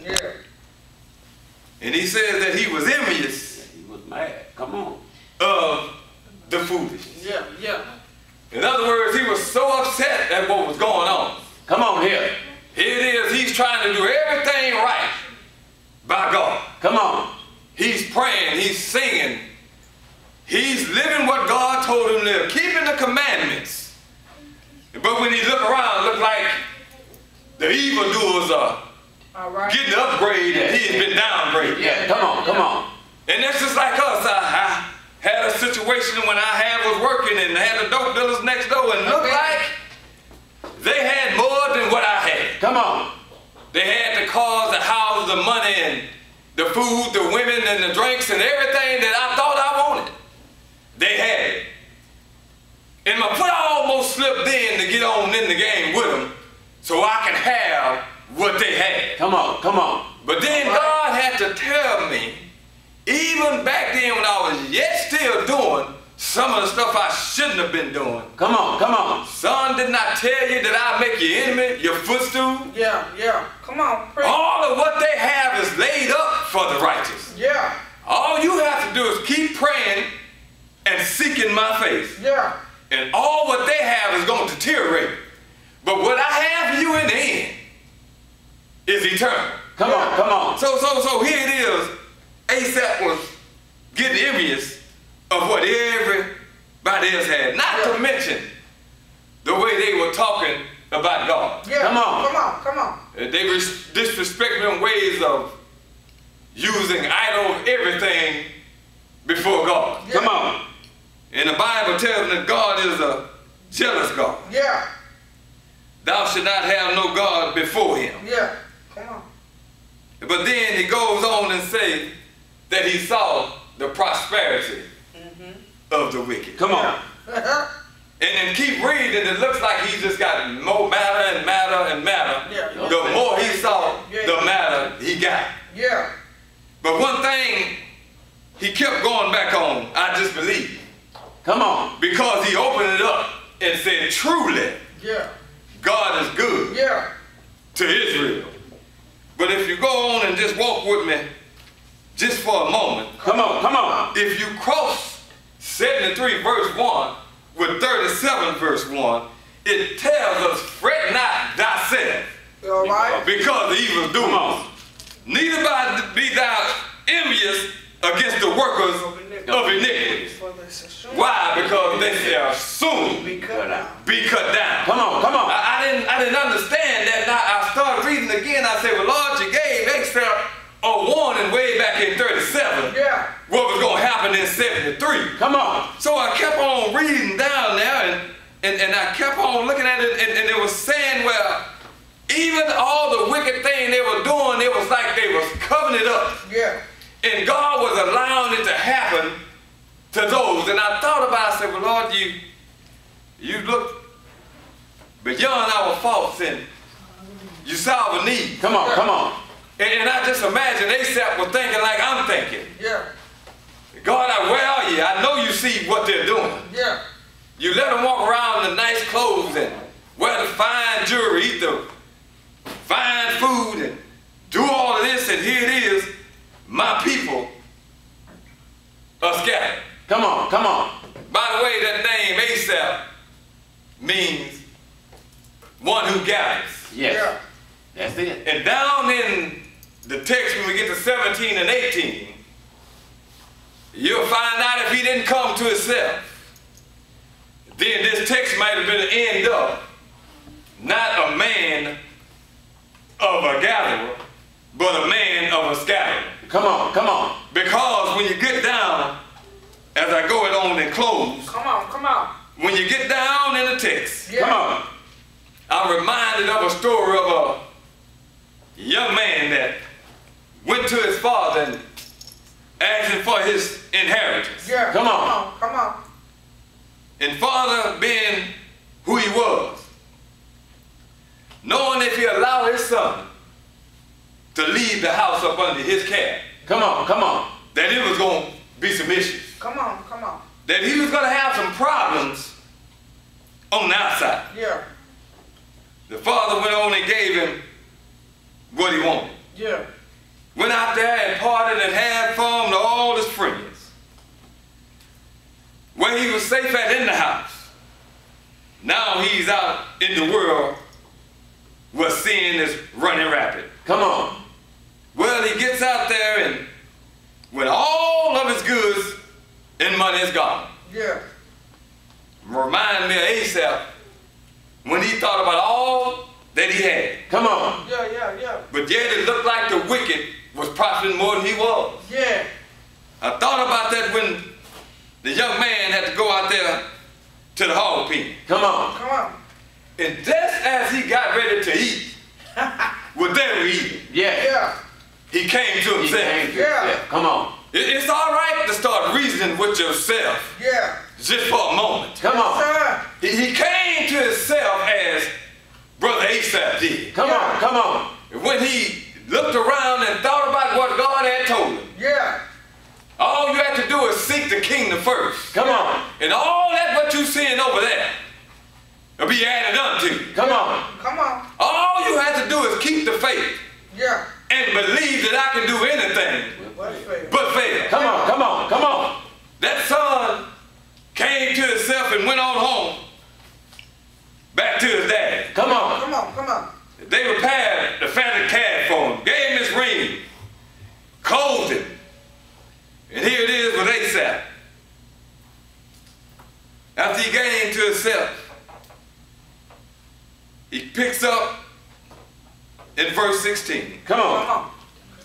Yeah. And he says that he was envious. Yeah, he was mad. Come on. Of the foolish. Yeah, yeah. In other words, he was so upset at what was going on. Come on here. Here it is, he's trying to do everything right by God. Come on. He's praying, he's singing. He's living what God told him to live, keeping the commandments. But when he look around, it look like the evildoers are getting the upgrade and he's been downgraded. Yeah, come on, come on. And that's just like us. I had a situation when I was working and had the dope dealers next door and looked like they had more than what I had. Come on. They had the cars, the houses, the money, and the food, the women, and the drinks, and everything that I thought I wanted. They had it. And my foot almost slipped in to get on in the game with them so I can have what they had. Come on, come on. But then God had to tell me, even back then when I was yet still doing some of the stuff I shouldn't have been doing. Come on, come on. Son, didn't I tell you that I make your enemy your footstool? Yeah, yeah. Come on, pray. All of what they have is laid up for the righteous. Yeah. All you have to do is keep praying and seeking my face. Yeah. And all what they have is going to deteriorate. But what I have for you in the end is eternal. Come on, come on. So here it is. ASAP was getting envious of what everybody else had. Not to mention the way they were talking about God. Yeah. Come on. Come on, come on. They were disrespecting ways of using idol everything before God. Yeah. Come on. And the Bible tells that God is a jealous God. Yeah. Thou should not have no God before him. Yeah. Come on. But then he goes on and says that he saw the prosperity of the wicked. Come on. And then keep reading, it looks like he just got more matter and matter and matter. Yeah. The more he saw, the matter he got. Yeah. But one thing he kept going back on, I just believe. Come on. Because he opened it up and said, truly, Yeah. God is good Yeah. to Israel. But if you go on and just walk with me just for a moment. Come on, come on. If you cross 73 verse 1 with 37 verse 1, it tells us, fret not thyself All right. because the evil doers. Neither be thou envious against the workers of iniquity. Why? Because they shall soon Be cut out. be cut down. Come on, come on. I didn't understand that. Now I started reading again. I said, well, Lord, you gave extra a warning way back in 37. Yeah. What was going to happen in 73. Come on. So I kept on reading down there and I kept on looking at it and it was saying, well, even all the wicked thing they were doing, it was like they was covering it up. Yeah. And God was allowing it to happen to those. And I thought about it, I said, well, Lord, you look beyond our faults and you saw the need. Come on, come on. And I just imagine ASAP was thinking like I'm thinking. Yeah. God, where are you? I know you see what they're doing. Yeah. You let them walk around in nice clothes and wear the fine jewelry, eat the fine food and do all of this, and here it is, my people are scattered. Come on, come on. By the way, that name ASAP means one who gathers. Yes. Yeah. That's it. And down in the text when we get to 17 and 18, you'll find out if he didn't come to himself, then this text might have been the end of not a man of a gatherer, but a man of a scatterer. Come on, come on. Because when you get down, as I go it on and close, Come on, come on. when you get down in the text, Yeah. Come on. I'm reminded of a story of a young man that went to his father and asked him for his inheritance. Yeah. Come on. Come on. And father, being who he was, knowing if he allowed his son to leave the house up under his care, Come on, come on. that it was going to be some issues. Come on, come on. That he was going to have some problems on the outside. Yeah. The father went on and gave him what he wanted. Yeah. Went out there and partied and had fun to all his friends. Where he was safe at in the house. Now he's out in the world where sin is running rapid. Come on. Well, he gets out there and when all of his goods and money is gone. Yeah. Remind me of Asaph when he thought about all that he had. Come on. Yeah. But yet it looked like the wicked was profiting more than he was. Yeah. I thought about that when the young man had to go out there to the hog pen. Come on. Come on. And just as he got ready to eat, what they were eating, Yeah. he came to He himself. came to Yeah. himself. Come on. It's all right to start reasoning with yourself Yeah. just for a moment. Come on. Sir. He came to himself as Brother Asaph did. Come on. Come on. When he looked around and thought about what God had told him, Yeah. all you had to do is seek the kingdom first. Come on. And all that what you seeing over there will be added unto you. Come on. Come on. All you have to do is keep the faith Yeah. and believe that I can do anything What's fair? but fail. Come on. Come on. Come on. That son came to himself and went on home back to his dad. Come on. Come on. Come on. They repaired the fatted calf for him, gave him his ring, clothed him. And here it is with Asaph. After he came to himself, he picks up in verse 16. Come Come on. on.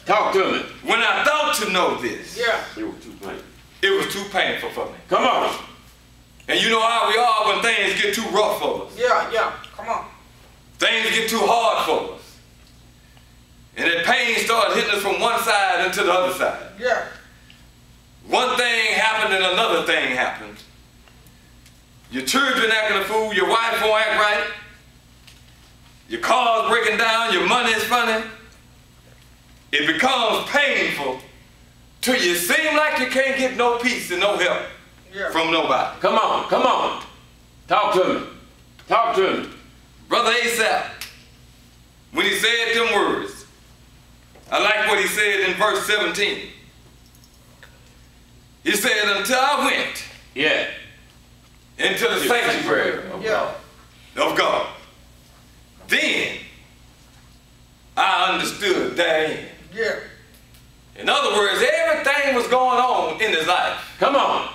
Talk to me. When I thought to know this, Yeah. It was too late. it was too painful for me. Come on. And you know how we are when things get too rough for us. Yeah. Come on. Things get too hard for us. And that pain starts hitting us from one side into the other side. Yeah. One thing happened and another thing happened. Your children acting a fool, your wife won't act right, your car's breaking down, your money is funny. It becomes painful till you seem like you can't get no peace and no help Yeah. from nobody. Come on. Come on. Talk to me. Talk to me. Brother Asaph, when he said them words, I like what he said in verse 17. He said, until I went Yeah. into the sanctuary Yeah. of God, then I understood therein. Yeah. In other words, everything was going on in his life. Come on.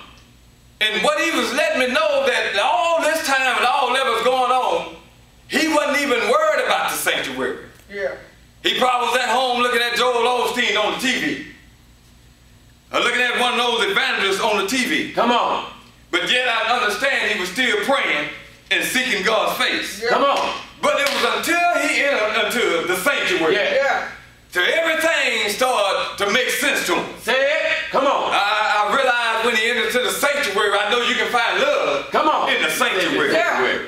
And what he was letting me know that all this time and all that was going on, he wasn't even worried about the sanctuary. Yeah. He probably was at home looking at Joel Osteen on the TV. Or looking at one of those evangelists on the TV. Come on. But yet I understand he was still praying and seeking God's face. Yeah. Come on. But it was until he entered into the sanctuary Yeah. Yeah. till everything started to make sense to him. Say it. Come on. I realized when he entered into the sanctuary, I know you can find love Come on. in the sanctuary. Yeah.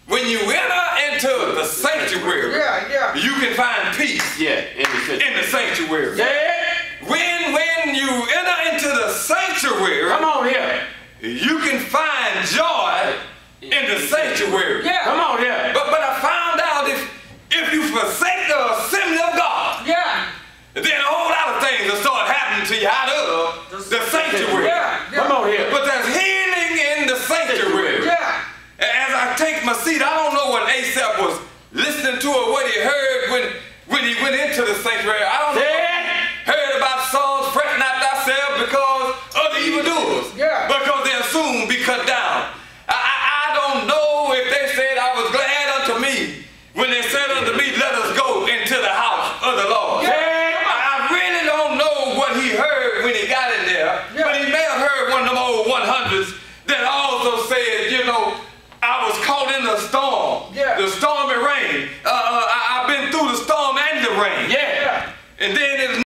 When you enter into the sanctuary, Yeah. you can find peace Yeah. in the sanctuary. Say it. When you enter into the sanctuary, Come on here. you can find joy in the sanctuary. Yeah. Come on here. But I found out if you forsake the assembly of God, Yeah. then a whole lot of things will start happening to you out of the sanctuary. Yeah. Come on here. But there's healing in the sanctuary. Yeah. As I take my seat, I don't know what Asaph was listening to or what he heard when he went into the sanctuary. I don't know